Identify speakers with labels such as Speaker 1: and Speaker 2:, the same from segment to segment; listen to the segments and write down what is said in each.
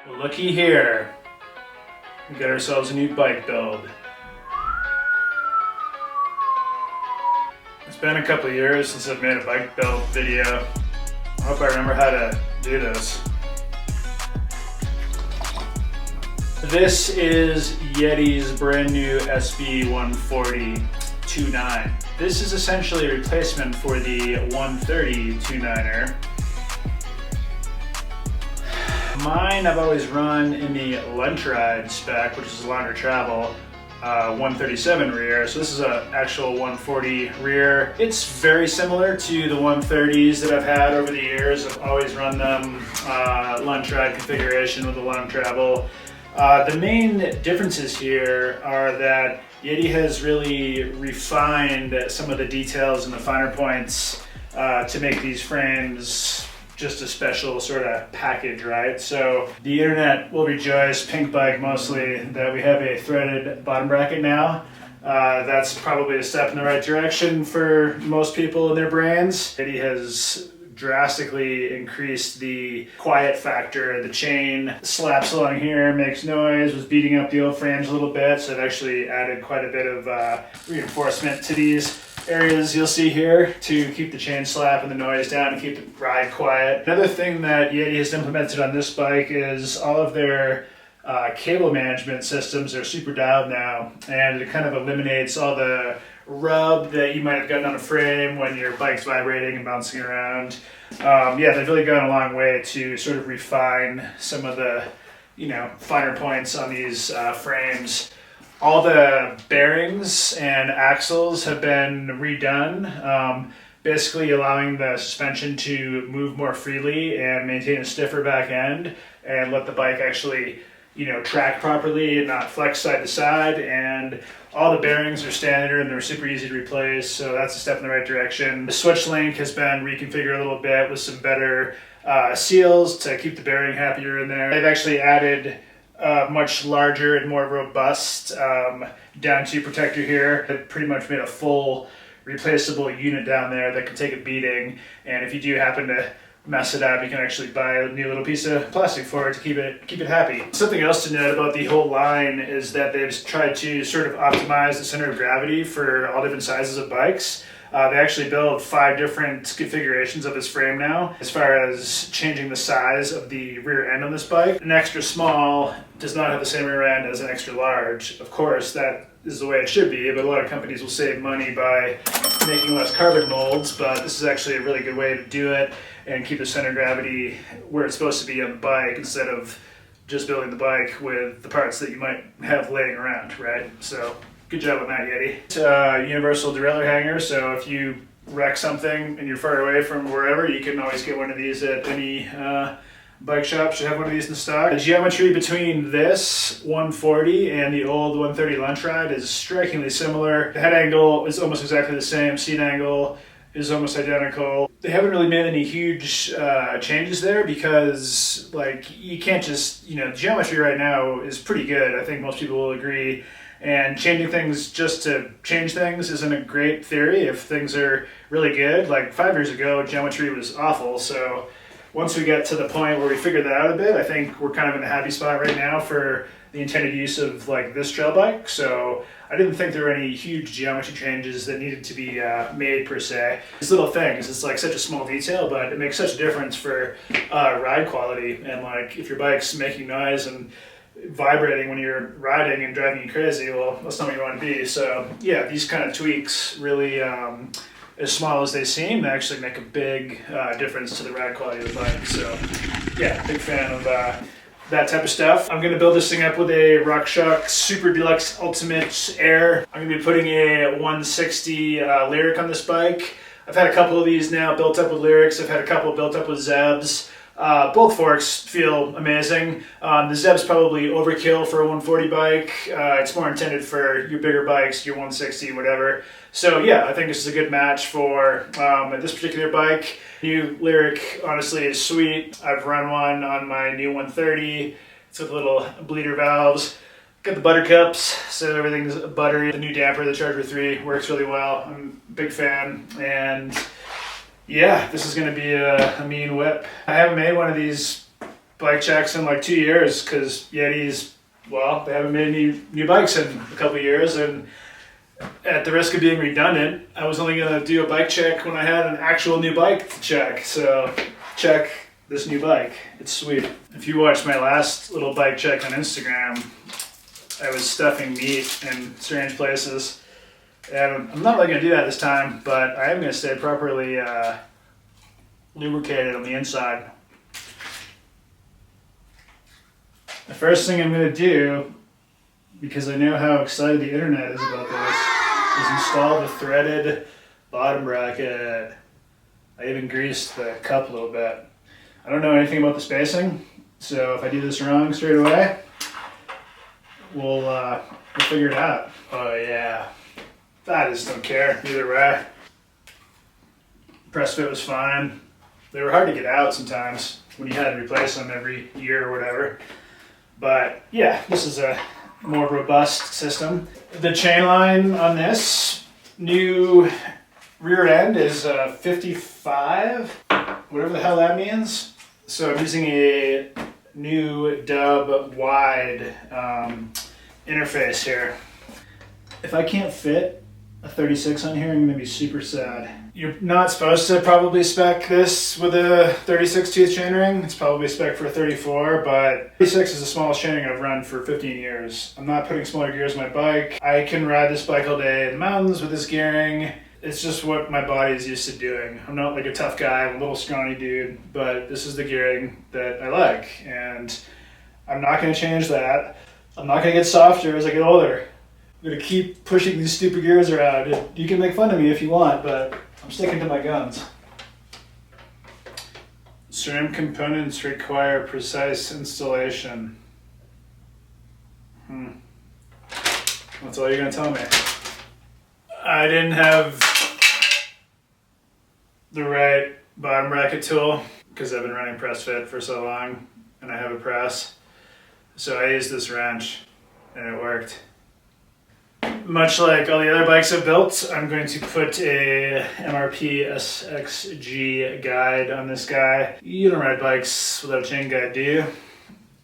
Speaker 1: Looky here, we got ourselves a new bike build. It's been a couple of years since I've made a bike build video. I hope I remember how to do this. This is Yeti's brand new SB140 2.9. This is essentially a replacement for the 130 2.9er. Mine I've always run in the lunch ride spec, which is a longer travel, 137 rear. So this is an actual 140 rear. It's very similar to the 130s that I've had over the years. I've always run them lunch ride configuration with a long travel. The main differences here are that Yeti has really refined some of the details and the finer points to make these frames just a special sort of package, right? So the internet will rejoice, pink bike mostly, that we have a threaded bottom bracket now. That's probably a step in the right direction for most people in their brains. Yeti has drastically increased the quiet factor. The chain slaps along here, makes noise, was beating up the old frames a little bit, so it actually added quite a bit of reinforcement to these areas you'll see here to keep the chain slap and the noise down and keep the ride quiet. Another thing that Yeti has implemented on this bike is all of their cable management systems are super dialed now, and it kind of eliminates all the rub that you might have gotten on a frame when your bike's vibrating and bouncing around. Yeah, they've really gone a long way to sort of refine some of the, finer points on these frames. All the bearings and axles have been redone, basically allowing the suspension to move more freely and maintain a stiffer back end and let the bike actually track properly and not flex side to side. And all the bearings are standard and they're super easy to replace, so that's a step in the right direction. The switch link has been reconfigured a little bit with some better seals to keep the bearing happier in there. They've actually added much larger and more robust down tube protector here. It pretty much made a full replaceable unit down there that can take a beating, and if you do happen to mess it up, you can actually buy a new little piece of plastic for it to keep it happy. Something else to note about the whole line is that they've tried to sort of optimize the center of gravity for all different sizes of bikes. They actually build 5 different configurations of this frame now as far as changing the size of the rear end on this bike. An extra small does not have the same rear end as an extra large. Of course, that is the way it should be, but a lot of companies will save money by making less carbon molds, but this is actually a really good way to do it and keep the center of gravity where it's supposed to be on the bike instead of just building the bike with the parts that you might have laying around, right? So good job on that, Yeti. It's a universal derailleur hanger, so if you wreck something and you're far away from wherever, you can always get one of these at any bike shop. Should have one of these in stock. The geometry between this 140 and the old 130 lunch ride is strikingly similar. The head angle is almost exactly the same. Seat angle is almost identical. They haven't really made any huge changes there because, you can't just, geometry right now is pretty good. I think most people will agree. And changing things just to change things isn't a great theory if things are really good. Like 5 years ago, geometry was awful. So once we get to the point where we figure that out a bit, I think we're kind of in a happy spot right now for the intended use of this trail bike. So I didn't think there were any huge geometry changes that needed to be made per se. These little things, it's such a small detail, but it makes such a difference for ride quality. And if your bike's making noise and vibrating when you're riding and driving you crazy, well, that's not what you want to be. So yeah, these kind of tweaks really, as small as they seem, they actually make a big difference to the ride quality of the bike. So yeah, big fan of that type of stuff. I'm going to build this thing up with a RockShox Super Deluxe Ultimate Air. I'm going to be putting a 160 Lyric on this bike. I've had a couple of these now built up with Lyrics. I've had a couple built up with Zebs. Both forks feel amazing. The Zeb's probably overkill for a 140 bike. It's more intended for your bigger bikes, your 160, whatever. So yeah, I think this is a good match for this particular bike. New Lyric honestly is sweet. I've run one on my new 130. It's with little bleeder valves. Got the buttercups, so everything's buttery. The new damper, the Charger 3, works really well. I'm a big fan, and yeah, this is going to be a mean whip. I haven't made one of these bike checks in like 2 years because Yeti's, well, they haven't made any new bikes in a couple of years, and at the risk of being redundant, I was only going to do a bike check when I had an actual new bike to check. So check this new bike. It's sweet. If you watched my last little bike check on Instagram, I was stuffing meat in strange places. And I'm not really going to do that this time, but I am going to stay properly lubricated on the inside. The first thing I'm going to do, because I know how excited the internet is about this, is install the threaded bottom bracket. I even greased the cup a little bit. I don't know anything about the spacing, so if I do this wrong straight away, we'll figure it out. Oh yeah, I just don't care either way. Press fit was fine. They were hard to get out sometimes when you had to replace them every year or whatever. But yeah, this is a more robust system. The chain line on this new rear end is 55, whatever the hell that means. So I'm using a new dub wide interface here. If I can't fit a 36 on here, I'm gonna be super sad. You're not supposed to probably spec this with a 36 tooth chainring. It's probably spec for a 34, but 36 is the smallest chainring I've run for 15 years. I'm not putting smaller gears on my bike. I can ride this bike all day in the mountains with this gearing. It's just what my body is used to doing. I'm not like a tough guy, I'm a little scrawny dude, but this is the gearing that I like, and I'm not gonna change that. I'm not gonna get softer as I get older. I'm gonna keep pushing these stupid gears around. You can make fun of me if you want, but I'm sticking to my guns. SRAM components require precise installation. That's all you're gonna tell me. I didn't have the right bottom bracket tool because I've been running press fit for so long and I have a press. So I used this wrench and it worked. Much like all the other bikes I've built, I'm going to put a MRP SXG guide on this guy. You don't ride bikes without a chain guide, do you?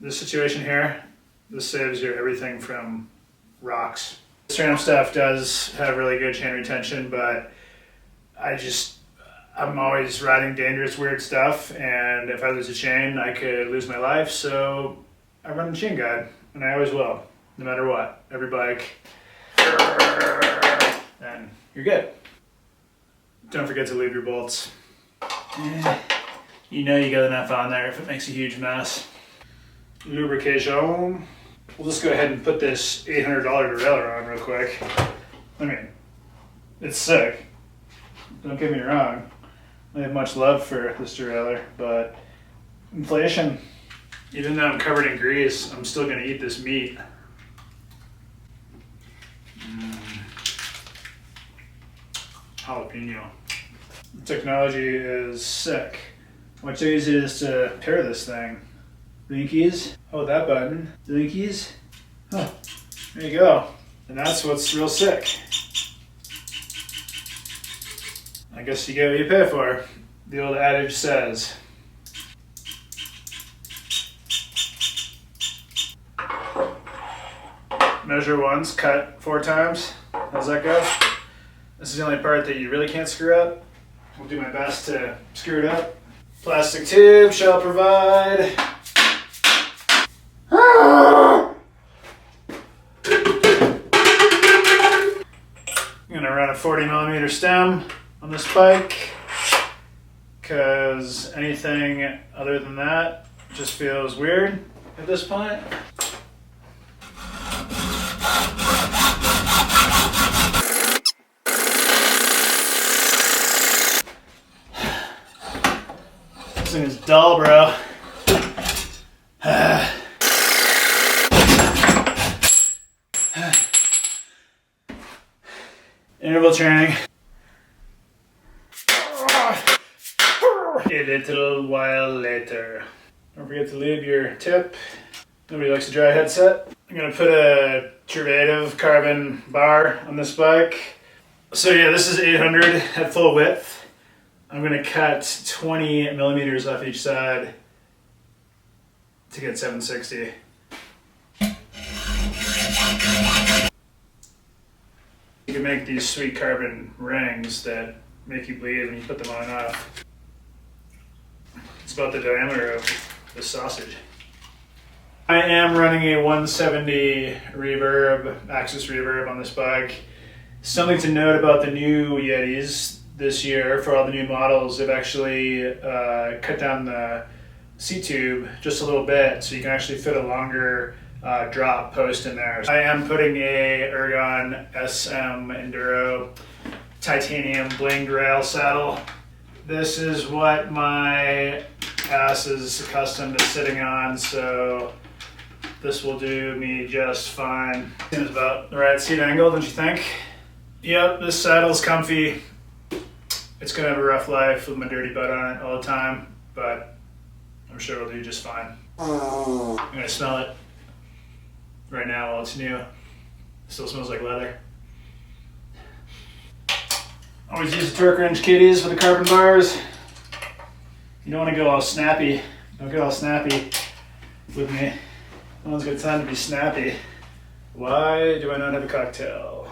Speaker 1: This situation here, this saves you everything from rocks. SRAM stuff does have really good chain retention, but I'm always riding dangerous, weird stuff, and if I lose a chain, I could lose my life, so I run the chain guide, and I always will, no matter what. Every bike. And you're good. Don't forget to leave your bolts. You know you got enough on there if it makes a huge mess. Lubrication. We'll just go ahead and put this $800 derailleur on real quick. I mean, it's sick. Don't get me wrong. I have much love for this derailleur, but inflation. Even though I'm covered in grease, I'm still gonna eat this meat. Jalapeno. The technology is sick. Much easier is to pair this thing. Linkies. Oh, that button. Linkies. Oh, there you go. And that's what's real sick. I guess you get what you pay for. The old adage says. Measure once, cut 4 times. How's that go? This is the only part that you really can't screw up. We'll do my best to screw it up. Plastic tube shall provide. I'm gonna run a 40mm stem on this bike because anything other than that just feels weird at this point. This thing is dull, bro. Interval training. A little while later. Don't forget to leave your tip. Nobody likes a dry headset. I'm gonna put a Turvative carbon bar on this bike. So yeah, this is 800 at full width. I'm gonna cut 20mm off each side. to get 760. You can make these sweet carbon rings that make you bleed when you put them on and off. It's about the diameter of the sausage. I am running a 170 reverb, Axis reverb on this bike. Something to note about the new Yetis this year, for all the new models, they've actually cut down the seat tube just a little bit, so you can actually fit a longer drop post in there. I am putting a Ergon SM Enduro titanium blinged rail saddle. This is what my ass is accustomed to sitting on, so this will do me just fine. Seems about the right seat angle, don't you think? Yep, this saddle's comfy. It's gonna have a rough life with my dirty butt on it all the time, but I'm sure it'll do just fine. I'm gonna smell it right now while it's new. It still smells like leather. Always use the torque wrench kitties for the carbon bars. You don't want to go all snappy. Don't get all snappy with me. No one's got time to be snappy. Why do I not have a cocktail?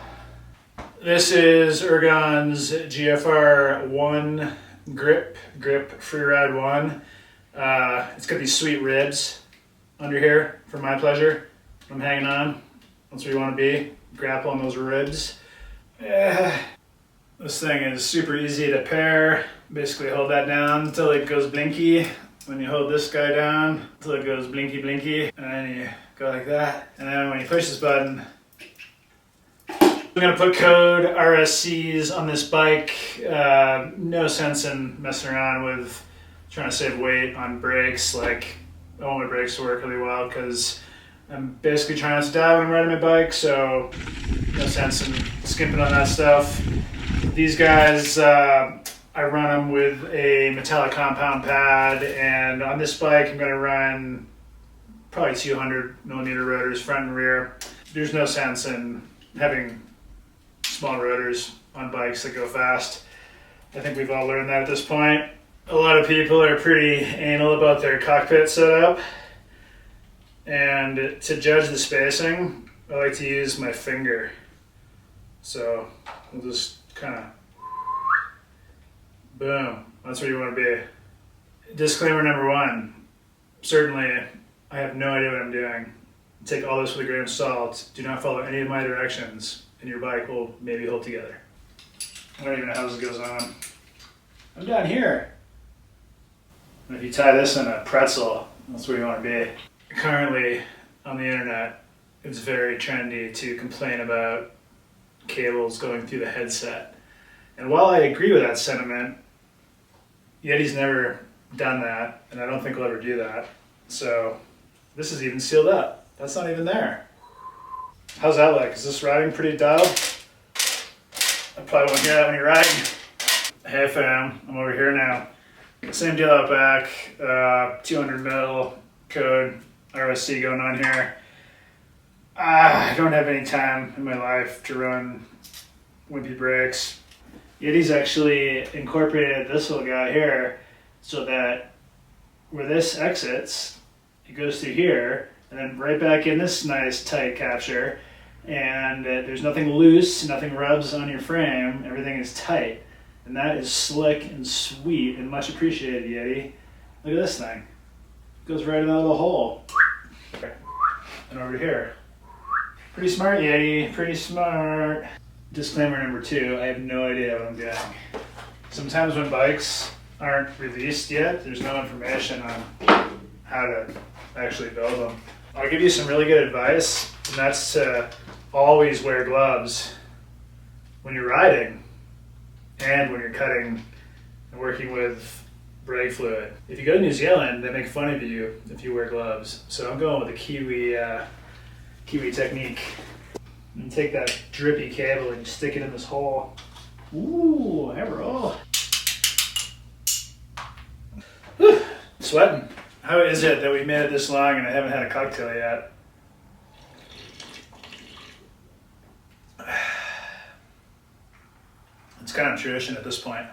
Speaker 1: This is Ergon's GFR 1 grip Freeride 1. It's got these sweet ribs under here for my pleasure. I'm hanging on. That's where you want to be. Grapple on those ribs. This thing is super easy to pair. Basically hold that down until it goes blinky. When you hold this guy down until it goes blinky blinky, and then you go like that. And then when you push this button, I'm gonna put code RSCs on this bike. No sense in messing around with trying to save weight on brakes. Like, I want my brakes to work really well because I'm basically trying not to die when I'm riding my bike, so no sense in skimping on that stuff. These guys, I run them with a metallic compound pad, and on this bike I'm going to run probably 200 millimeter rotors front and rear. There's no sense in having small rotors on bikes that go fast. I think we've all learned that at this point. A lot of people are pretty anal about their cockpit setup, and to judge the spacing, I like to use my finger. So we'll just kind of boom, that's where you want to be. Disclaimer number one, certainly I have no idea what I'm doing. Take all this with a grain of salt. Do not follow any of my directions and your bike will maybe hold together. I don't even know how this goes on. I'm down here. And if you tie this in a pretzel, that's where you want to be. Currently on the internet, it's very trendy to complain about cables going through the headset. And while I agree with that sentiment, Yeti's never done that, and I don't think we'll ever do that. So this is even sealed up. That's not even there. How's that like? Is this riding pretty dialed? I probably won't hear that when you're riding. Hey fam, I'm over here now. Same deal out back, 200 mil code RSC going on here. I don't have any time in my life to run wimpy brakes. Yeti's actually incorporated this little guy here so that where this exits, it goes through here and then right back in this nice tight capture, and there's nothing loose, nothing rubs on your frame, everything is tight. And that is slick and sweet and much appreciated, Yeti. Look at this thing. It goes right in that little hole. And over here. Pretty smart, Yeti, pretty smart. Disclaimer number two, I have no idea what I'm doing. Sometimes when bikes aren't released yet, there's no information on how to actually build them. I'll give you some really good advice, and that's to always wear gloves when you're riding and when you're cutting and working with brake fluid. If you go to New Zealand, they make fun of you if you wear gloves. So I'm going with a Kiwi technique. And take that drippy cable and stick it in this hole. Ooh, hey roll. Whew, sweating. How is it that we made it this long and I haven't had a cocktail yet? It's kind of tradition at this point.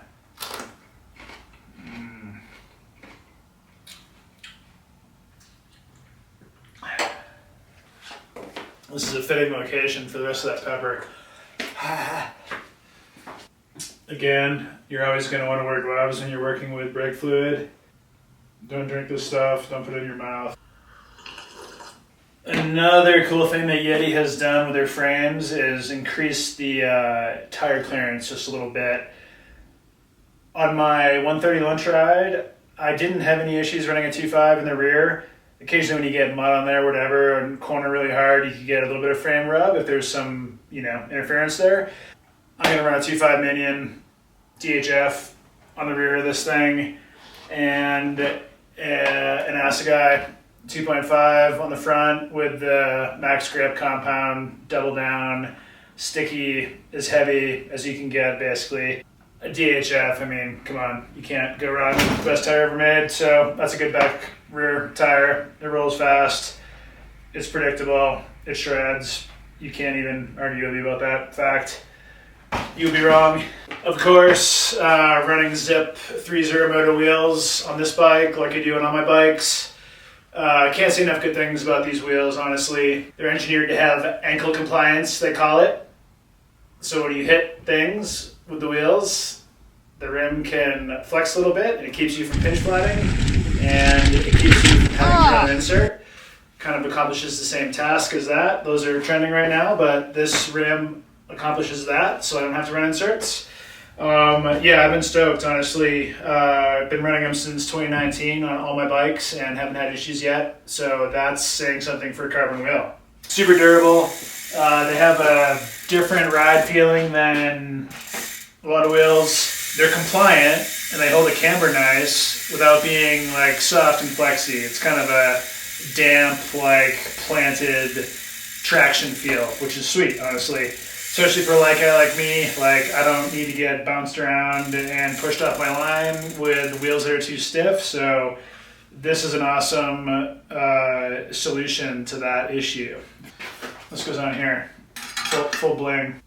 Speaker 1: This is a fitting location for the rest of that pepper. Again, you're always going to want to wear gloves when you're working with brake fluid. Don't drink this stuff, don't put it in your mouth. Another cool thing that Yeti has done with their frames is increase the tire clearance just a little bit. On my 130 lunch ride, I didn't have any issues running a 2.5 in the rear. Occasionally when you get mud on there, whatever, and corner really hard, you can get a little bit of frame rub if there's some, interference there. I'm going to run a 2.5 Minion DHF on the rear of this thing, and an Assegai 2.5 on the front with the max grip compound, double down, sticky, as heavy as you can get basically. A DHF, I mean, come on, you can't go wrong with the best tire ever made, so that's a good back rear tire. It rolls fast, it's predictable, it shreds. You can't even argue with me about that fact. You'll be wrong. Of course, running Zip 3.0 moto wheels on this bike like I do on all my bikes. Can't say enough good things about these wheels, honestly. They're engineered to have ankle compliance, they call it. So when you hit things with the wheels, the rim can flex a little bit and it keeps you from pinch flatting, and it keeps you from having to run an insert. Kind of accomplishes the same task as that. Those are trending right now, but this rim accomplishes that, so I don't have to run inserts. Yeah, I've been stoked, honestly. I've been running them since 2019 on all my bikes and haven't had issues yet, so that's saying something for a carbon wheel. Super durable. They have a different ride feeling than a lot of wheels. They're compliant and they hold the camber nice without being like soft and flexy. It's kind of a damp, like planted traction feel, which is sweet, honestly. Especially for like a guy like me, like I don't need to get bounced around and pushed off my line with wheels that are too stiff. So this is an awesome solution to that issue. This goes on here, full bling.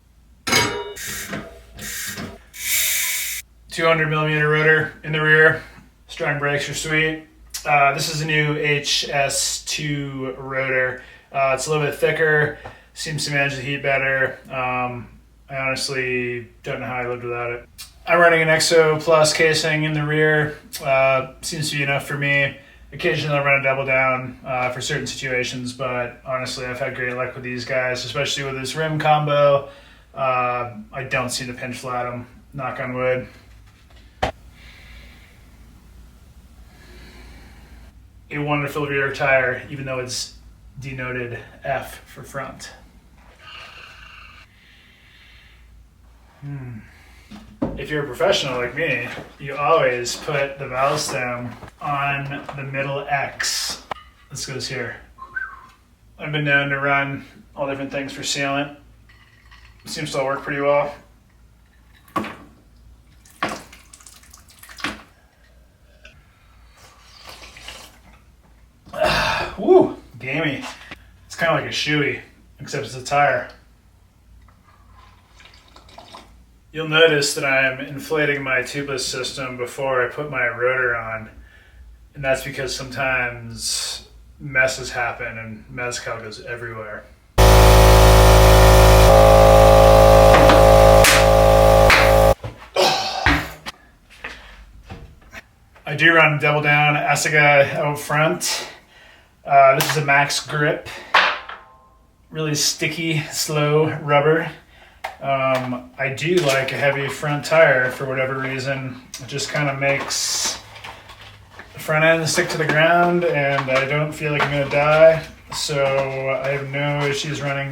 Speaker 1: 200mm rotor in the rear. Strong brakes are sweet. This is a new HS2 rotor. It's a little bit thicker, seems to manage the heat better. I honestly don't know how I lived without it. I'm running an EXO Plus casing in the rear. Seems to be enough for me. Occasionally I'll run a double down for certain situations, but honestly I've had great luck with these guys, especially with this rim combo. I don't seem to pinch flat them, knock on wood. A wonderful rear tire, even though it's denoted F for front. If you're a professional like me, you always put the valve stem on the middle X. This goes here. I've been known to run all different things for sealant. It seems to all work pretty well. Woo, gamey. It's kind of like a shoey, except it's a tire. You'll notice that I'm inflating my tubeless system before I put my rotor on, and that's because sometimes messes happen and Mezcal goes everywhere. I do run double down Assegai out front. This is a max grip, really sticky, slow rubber. I do like a heavy front tire for whatever reason. It just kind of makes the front end stick to the ground and I don't feel like I'm going to die. So I have no issues running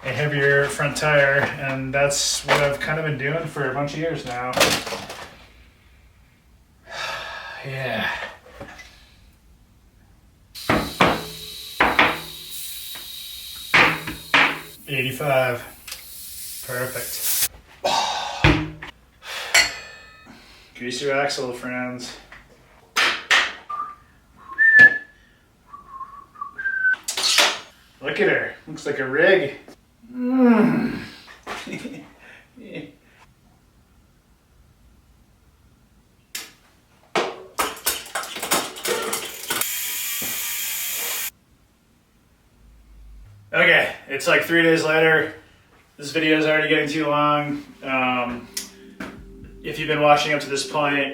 Speaker 1: a heavier front tire, and that's what I've kind of been doing for a bunch of years now. Yeah. $85. Perfect. Grease your axle, friends. Look at her. Looks like a rig. Okay, it's like 3 days later. This video is already getting too long. If you've been watching up to this point,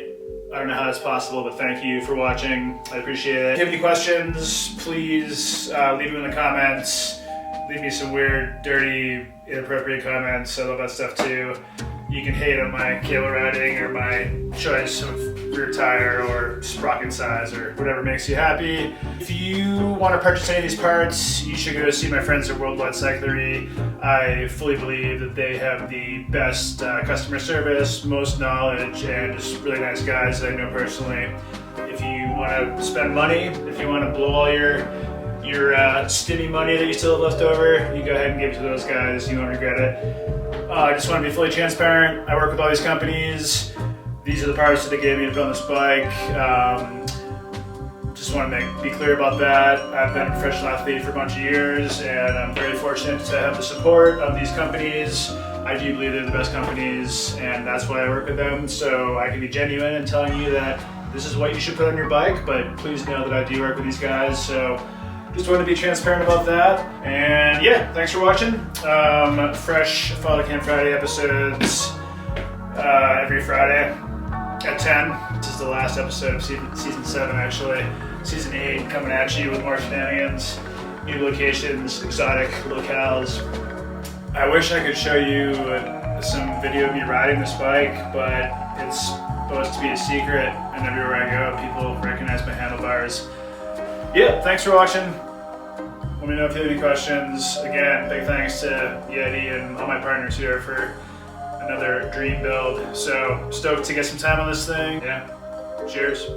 Speaker 1: I don't know how that's possible, but thank you for watching. I appreciate it. If you have any questions, please leave them in the comments. Leave me some weird, dirty, inappropriate comments. I love that stuff too. You can hate on my cable routing or my choice of rear tire or sprocket size or whatever makes you happy. If you want to purchase any of these parts, you should go see my friends at Worldwide Cyclery. I fully believe that they have the best customer service, most knowledge, and just really nice guys that I know personally. If you want to spend money, if you want to blow all your stimmy money that you still have left over, you go ahead and give it to those guys. You won't regret it. I just want to be fully transparent. I work with all these companies. These are the parts that they gave me to build this bike. Just want to be clear about that. I've been a professional athlete for a bunch of years, and I'm very fortunate to have the support of these companies. I do believe they're the best companies, and that's why I work with them. So I can be genuine in telling you that this is what you should put on your bike, but please know that I do work with these guys. So just wanted to be transparent about that. And yeah, thanks for watching. Fresh Father Camp Friday episodes every Friday at 10. This is the last episode of season 7 actually. Season 8 coming at you with more shenanigans, new locations, exotic locales. I wish I could show you some video of me riding this bike, but it's supposed to be a secret, and everywhere I go, people recognize my handlebars. Yeah, thanks for watching. Let me know if you have any questions. Again, big thanks to Yeti and all my partners here for another dream build. So stoked to get some time on this thing. Yeah, cheers.